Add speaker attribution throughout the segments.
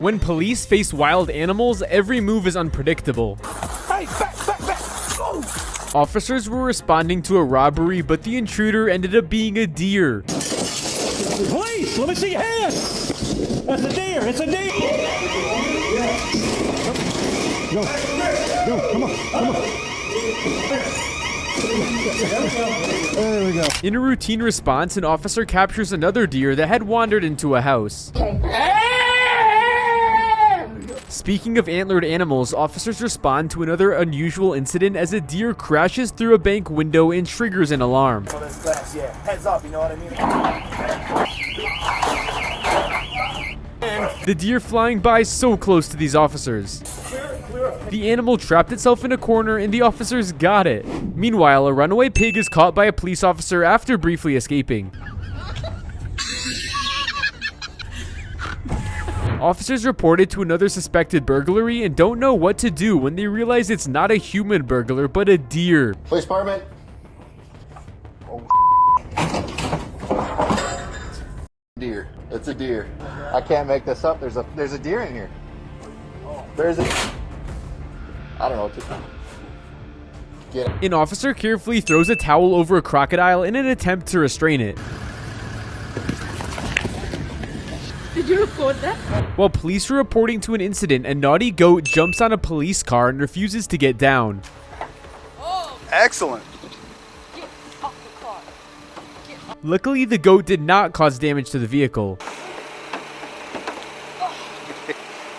Speaker 1: When police face wild animals, every move is unpredictable.
Speaker 2: Hey, back! Go!
Speaker 1: Officers were responding to a robbery, but the intruder ended up being a deer.
Speaker 2: Police, let me see your hand! That's a deer! It's a deer! Go, come on. There we go.
Speaker 1: In a routine response, an officer captures another deer that had wandered into a house. Speaking of antlered animals, officers respond to another unusual incident as a deer crashes through a bank window and triggers an alarm.
Speaker 3: Oh, that's glass, yeah. Heads up, you know what I mean?
Speaker 1: The deer flying by so close to these officers. The animal trapped itself in a corner and the officers got it. Meanwhile, a runaway pig is caught by a police officer after briefly escaping. Officers reported to another suspected burglary and don't know what to do when they realize it's not a human burglar but a deer.
Speaker 4: Police department. Oh, deer. It's a deer. I can't make this up. There's a deer in here. I don't know what to do. Get it.
Speaker 1: An officer carefully throws a towel over a crocodile in an attempt to restrain it.
Speaker 5: Did you record that?
Speaker 1: While police were reporting to an incident, a naughty goat jumps on a police car and refuses to get down.
Speaker 6: Excellent.
Speaker 5: Get off the car.
Speaker 1: Luckily, the goat did not cause damage to the vehicle.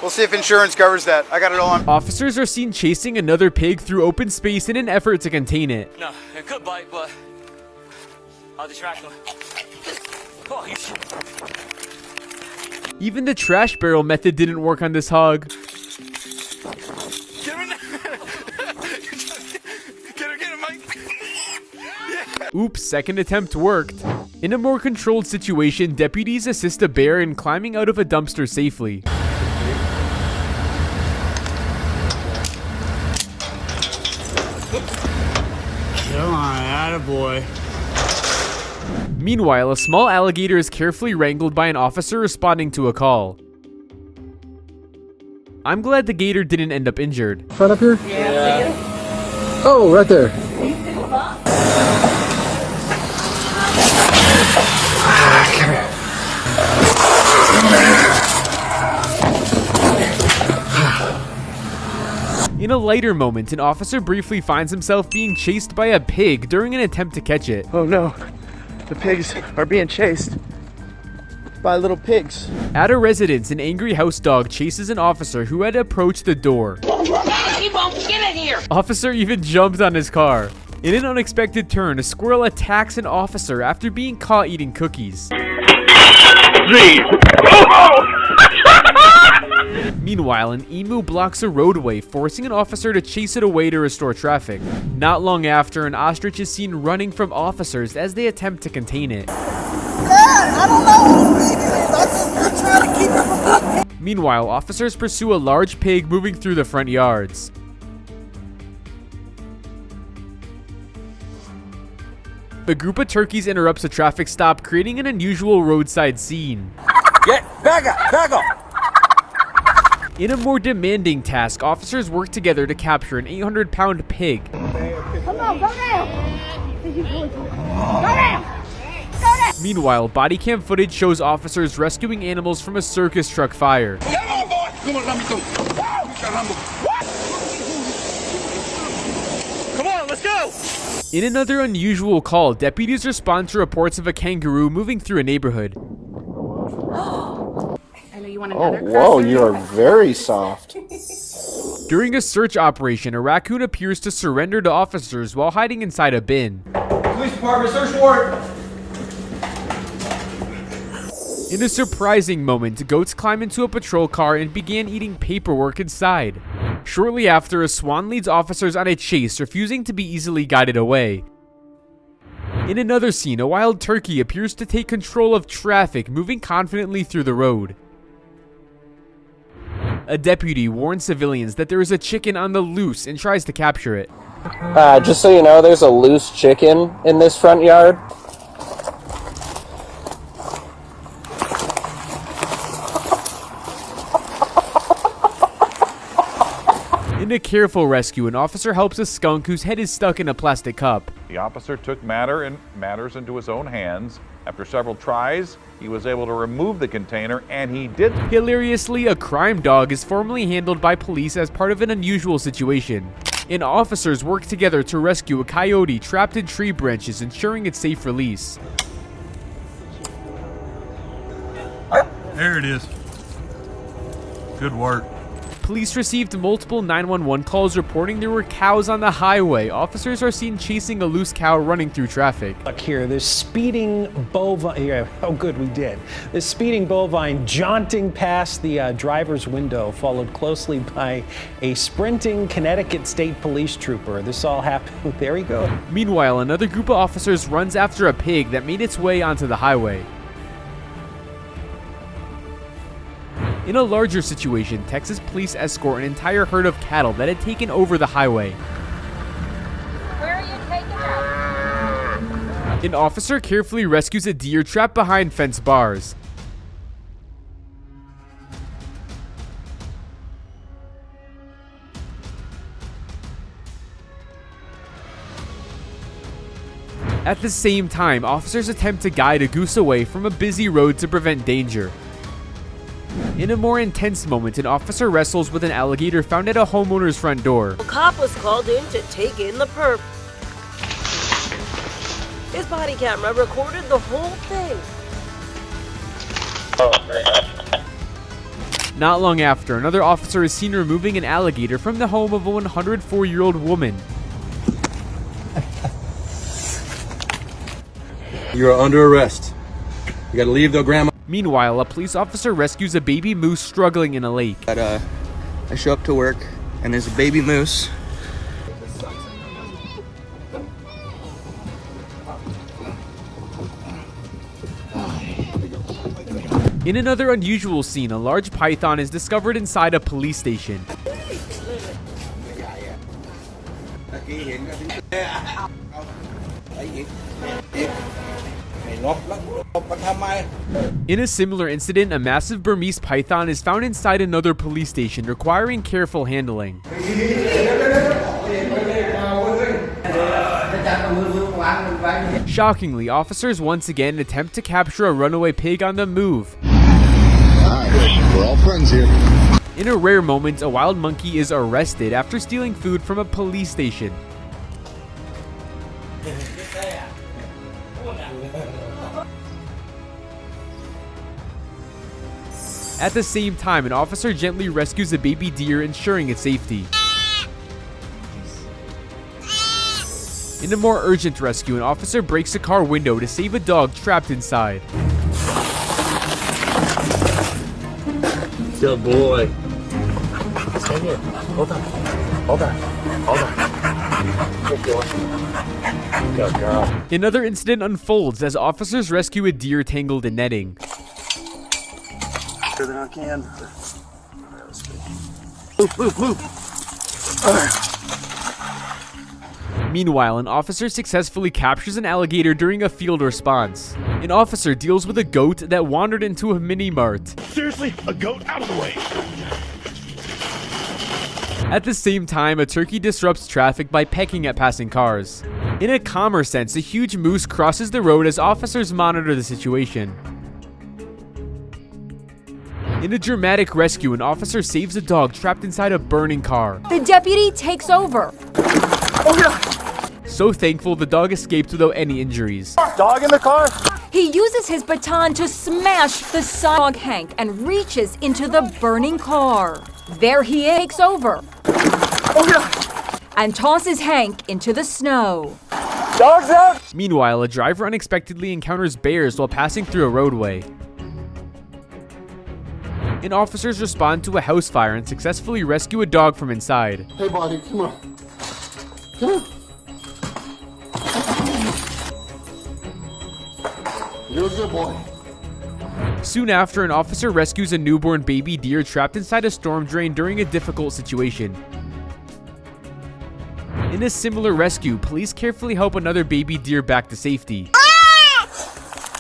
Speaker 6: We'll see if insurance covers that. I got it on.
Speaker 1: Officers are seen chasing another pig through open space in an effort to contain it.
Speaker 7: No, it could bite, but I'll distract him. Oh, shit.
Speaker 1: Even the trash barrel method didn't work on this hog.
Speaker 6: Get him in there. Get him, Mike.
Speaker 1: Oops, second attempt worked. In a more controlled situation, deputies assist a bear in climbing out of a dumpster safely.
Speaker 2: Come on, attaboy.
Speaker 1: Meanwhile, a small alligator is carefully wrangled by an officer responding to a call. I'm glad the gator didn't end up injured.
Speaker 4: Front up here? Yeah. Oh, right there.
Speaker 1: In a lighter moment, an officer briefly finds himself being chased by a pig during an attempt to catch it.
Speaker 8: Oh no, the pigs are being chased by little pigs.
Speaker 1: At a residence, an angry house dog chases an officer who had approached the door.
Speaker 5: He won't get in here.
Speaker 1: Officer even jumped on his car. In an unexpected turn, a squirrel attacks an officer after being caught eating cookies. Meanwhile, an emu blocks a roadway, forcing an officer to chase it away to restore traffic. Not long after, an ostrich is seen running from officers as they attempt to contain it.
Speaker 3: I don't know who's big it is. I'm just trying to keep it from me.
Speaker 1: Meanwhile, officers pursue a large pig moving through the front yards. A group of turkeys interrupts a traffic stop, creating an unusual roadside scene.
Speaker 3: Back up!
Speaker 1: In a more demanding task, officers work together to capture an 800-pound pig.
Speaker 5: Come on, go down. Go down.
Speaker 1: Meanwhile, bodycam footage shows officers rescuing animals from a circus truck fire.
Speaker 2: Come on, let's go!
Speaker 1: In another unusual call, deputies respond to reports of a kangaroo moving through a neighborhood.
Speaker 4: Oh, whoa, you are very soft.
Speaker 1: During a search operation, a raccoon appears to surrender to officers while hiding inside a bin.
Speaker 3: Police department, search warrant.
Speaker 1: In a surprising moment, goats climb into a patrol car and began eating paperwork inside. Shortly after, a swan leads officers on a chase, refusing to be easily guided away. In another scene, a wild turkey appears to take control of traffic, moving confidently through the road. A deputy warns civilians that there is a chicken on the loose and tries to capture it.
Speaker 8: Just so you know, there's a loose chicken in this front yard.
Speaker 1: In a careful rescue, an officer helps a skunk whose head is stuck in a plastic cup.
Speaker 9: The officer took matters into his own hands. After several tries, he was able to remove the container, and he did.
Speaker 1: Hilariously, a crime dog is formally handled by police as part of an unusual situation. And officers work together to rescue a coyote trapped in tree branches, ensuring its safe release.
Speaker 2: There it is. Good work.
Speaker 1: Police received multiple 911 calls reporting there were cows on the highway. Officers are seen chasing a loose cow running through traffic.
Speaker 10: Look here, this speeding bovine, yeah, oh good, we did. This speeding bovine jaunting past the driver's window, followed closely by a sprinting Connecticut State Police trooper. This all happened, there we go.
Speaker 1: Meanwhile, another group of officers runs after a pig that made its way onto the highway. In a larger situation, Texas police escort an entire herd of cattle that had taken over the highway.
Speaker 5: Where are you taking them?
Speaker 1: An officer carefully rescues a deer trapped behind fence bars. At the same time, officers attempt to guide a goose away from a busy road to prevent danger. In a more intense moment, an officer wrestles with an alligator found at a homeowner's front door.
Speaker 11: A cop was called in to take in the perp. His body camera recorded the whole thing.
Speaker 1: Not long after, another officer is seen removing an alligator from the home of a 104-year-old woman.
Speaker 12: You are under arrest. You gotta leave the grandma.
Speaker 1: Meanwhile, a police officer rescues a baby moose struggling in a lake.
Speaker 8: I show up to work and there's a baby moose.
Speaker 1: In another unusual scene, a large python is discovered inside a police station. In a similar incident, a massive Burmese python is found inside another police station, requiring careful handling. Shockingly, officers once again attempt to capture a runaway pig on the move.
Speaker 4: We're all friends here.
Speaker 1: In a rare moment, a wild monkey is arrested after stealing food from a police station. At the same time, an officer gently rescues a baby deer, ensuring its safety. In a more urgent rescue, an officer breaks a car window to save a dog trapped inside.
Speaker 12: Good boy.
Speaker 4: Stay here. Hold on. Hold on. Hold on. Good boy. Good girl.
Speaker 1: Another incident unfolds as officers rescue a deer tangled in netting.
Speaker 12: Than I can. Move.
Speaker 1: Meanwhile, an officer successfully captures an alligator during a field response. An officer deals with a goat that wandered into a mini-mart.
Speaker 2: Seriously, a goat out of the way.
Speaker 1: At the same time, a turkey disrupts traffic by pecking at passing cars. In a calmer sense, a huge moose crosses the road as officers monitor the situation. In a dramatic rescue, an officer saves a dog trapped inside a burning car.
Speaker 5: The deputy takes over.
Speaker 1: So thankful, the dog escaped without any injuries.
Speaker 4: Dog in the car?
Speaker 5: He uses his baton to smash the dog Hank and reaches into the burning car. There he takes over. And tosses Hank into the snow.
Speaker 4: Dog's out!
Speaker 1: Meanwhile, a driver unexpectedly encounters bears while passing through a roadway. And officers respond to a house fire and successfully rescue a dog from inside.
Speaker 4: Hey, buddy, come on. Come on. You're a good boy.
Speaker 1: Soon after, an officer rescues a newborn baby deer trapped inside a storm drain during a difficult situation. In a similar rescue, police carefully help another baby deer back to safety.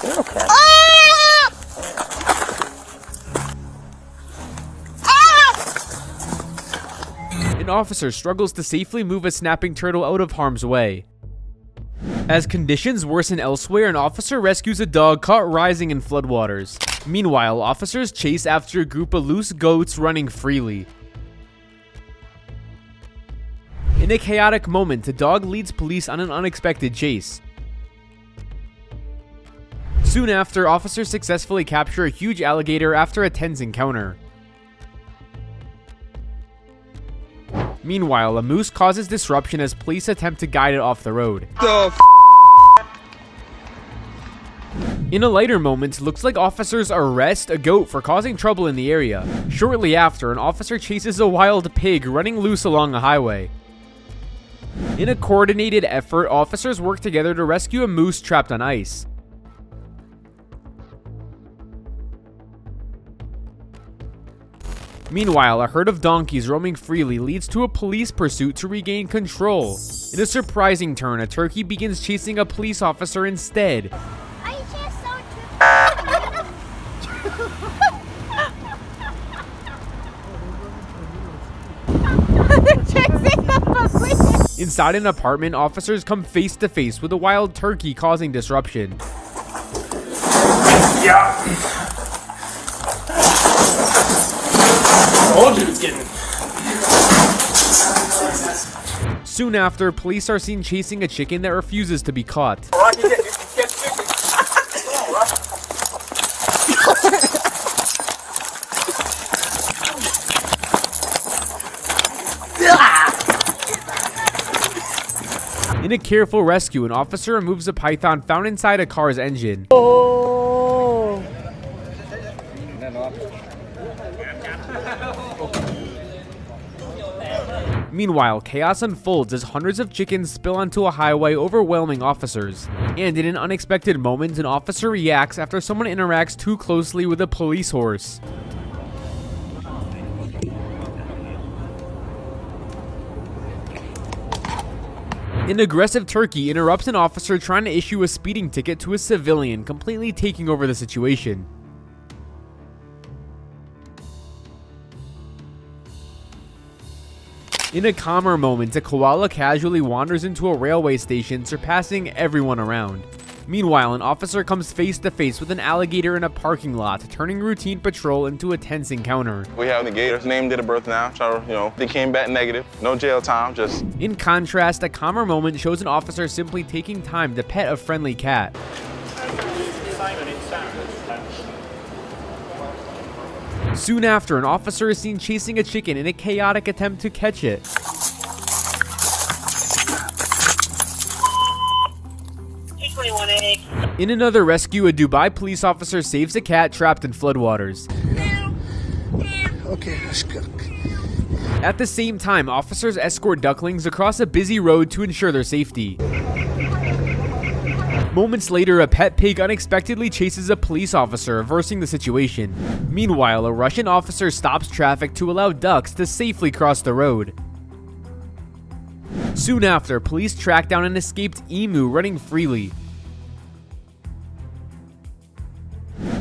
Speaker 4: Okay.
Speaker 1: An officer struggles to safely move a snapping turtle out of harm's way. As conditions worsen elsewhere, an officer rescues a dog caught rising in floodwaters. Meanwhile, officers chase after a group of loose goats running freely. In a chaotic moment, a dog leads police on an unexpected chase. Soon after, officers successfully capture a huge alligator after a tense encounter. Meanwhile, a moose causes disruption as police attempt to guide it off the road. In a lighter moment, looks like officers arrest a goat for causing trouble in the area. Shortly after, an officer chases a wild pig running loose along a highway. In a coordinated effort, officers work together to rescue a moose trapped on ice. Meanwhile, a herd of donkeys roaming freely leads to a police pursuit to regain control. In a surprising turn, a turkey begins chasing a police officer instead. Inside an apartment, officers come face to face with a wild turkey causing disruption.
Speaker 4: Yeah. Told you it's getting.
Speaker 1: Soon after, police are seen chasing a chicken that refuses to be caught. In a careful rescue, an officer removes a python found inside a car's engine. Meanwhile, chaos unfolds as hundreds of chickens spill onto a highway, overwhelming officers. And in an unexpected moment, an officer reacts after someone interacts too closely with a police horse. An aggressive turkey interrupts an officer trying to issue a speeding ticket to a civilian, completely taking over the situation. In a calmer moment, a koala casually wanders into a railway station, surpassing everyone around. Meanwhile, an officer comes face to face with an alligator in a parking lot, turning routine patrol into a tense encounter.
Speaker 13: We have the gators, name, date of birth now, so, they came back negative, no jail time, just...
Speaker 1: In contrast, a calmer moment shows an officer simply taking time to pet a friendly cat. Soon after, an officer is seen chasing a chicken in a chaotic attempt to catch it. In another rescue, a Dubai police officer saves a cat trapped in floodwaters.
Speaker 8: Okay, let's go.
Speaker 1: At the same time, officers escort ducklings across a busy road to ensure their safety. Moments later, a pet pig unexpectedly chases a police officer, reversing the situation. Meanwhile, a Russian officer stops traffic to allow ducks to safely cross the road. Soon after, police track down an escaped emu running freely.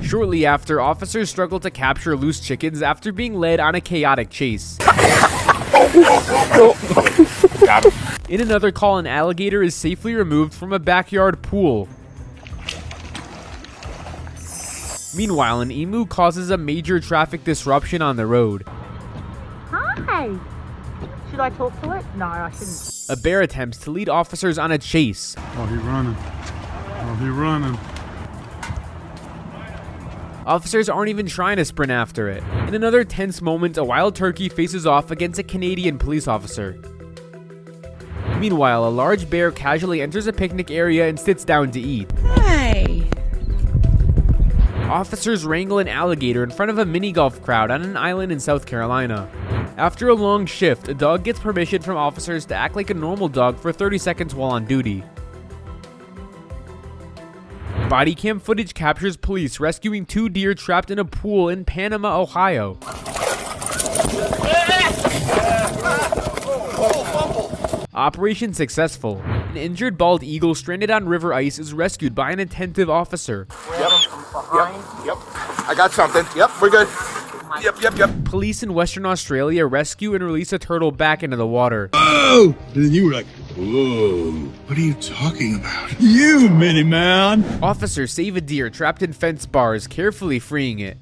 Speaker 1: Shortly after, officers struggle to capture loose chickens after being led on a chaotic chase. In another call, an alligator is safely removed from a backyard pool. Meanwhile, an emu causes a major traffic disruption on the road.
Speaker 14: Hi! Should I talk to it? No, I shouldn't.
Speaker 1: A bear attempts to lead officers on a chase.
Speaker 15: Oh, he running. Oh, he running.
Speaker 1: Officers aren't even trying to sprint after it. In another tense moment, a wild turkey faces off against a Canadian police officer. Meanwhile, a large bear casually enters a picnic area and sits down to eat.
Speaker 14: Hey!
Speaker 1: Officers wrangle an alligator in front of a mini golf crowd on an island in South Carolina. After a long shift, a dog gets permission from officers to act like a normal dog for 30 seconds while on duty. Bodycam footage captures police rescuing 2 deer trapped in a pool in Panama, Ohio. Operation successful. An injured bald eagle stranded on river ice is rescued by an attentive officer.
Speaker 4: Yep. I got something. Yep, we're good.
Speaker 12: Yep.
Speaker 1: Police in Western Australia rescue and release a turtle back into the water.
Speaker 15: Oh! And then you were like, whoa. What are you talking about? You, Minnie Man!
Speaker 1: Officers save a deer trapped in fence bars, carefully freeing it.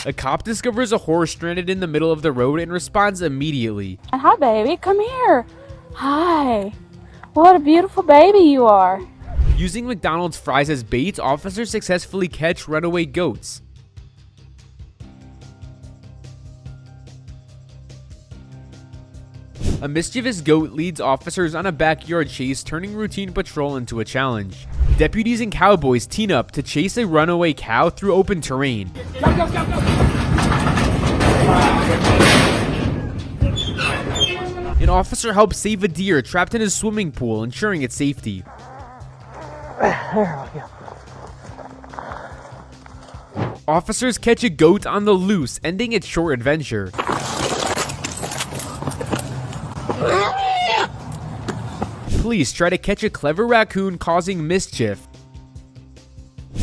Speaker 1: A cop discovers a horse stranded in the middle of the road and responds immediately.
Speaker 16: Hi, baby. Come here. Hi. What a beautiful baby you are.
Speaker 1: Using McDonald's fries as bait, officers successfully catch runaway goats. A mischievous goat leads officers on a backyard chase, turning routine patrol into a challenge. Deputies and cowboys team up to chase a runaway cow through open terrain. An officer helps save a deer trapped in a swimming pool, ensuring its safety. Officers catch a goat on the loose, ending its short adventure. Police try to catch a clever raccoon causing mischief.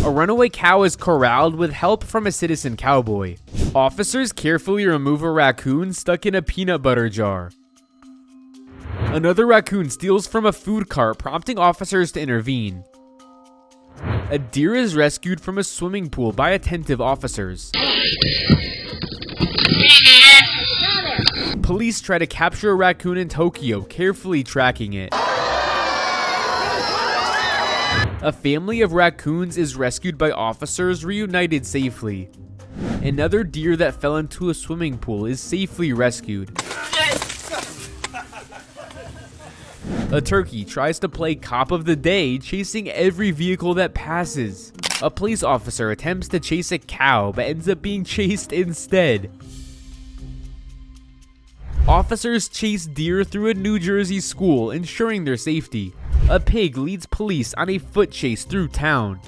Speaker 1: A runaway cow is corralled with help from a citizen cowboy. Officers carefully remove a raccoon stuck in a peanut butter jar. Another raccoon steals from a food cart, prompting officers to intervene. A deer is rescued from a swimming pool by attentive officers. Police try to capture a raccoon in Tokyo, carefully tracking it. A family of raccoons is rescued by officers, reunited safely. Another deer that fell into a swimming pool is safely rescued. A turkey tries to play cop of the day, chasing every vehicle that passes. A police officer attempts to chase a cow, but ends up being chased instead. Officers chase deer through a New Jersey school, ensuring their safety. A pig leads police on a foot chase through town.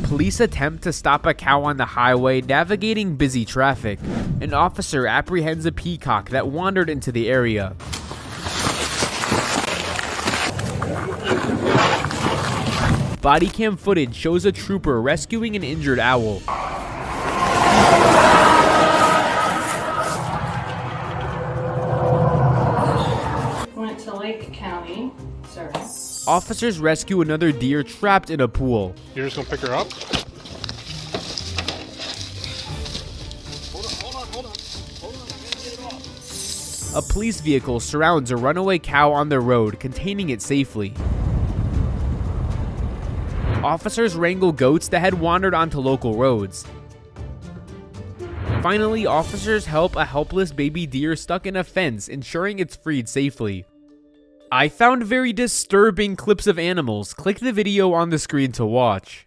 Speaker 1: Police attempt to stop a cow on the highway, navigating busy traffic. An officer apprehends a peacock that wandered into the area. Bodycam footage shows a trooper rescuing an injured owl.
Speaker 17: Went to Lake County, sir.
Speaker 1: Officers rescue another deer trapped in a pool.
Speaker 15: You're just gonna pick her up?
Speaker 1: A police vehicle surrounds a runaway cow on the road, containing it safely. Officers wrangle goats that had wandered onto local roads. Finally, officers help a helpless baby deer stuck in a fence, ensuring it's freed safely. I found very disturbing clips of animals. Click the video on the screen to watch.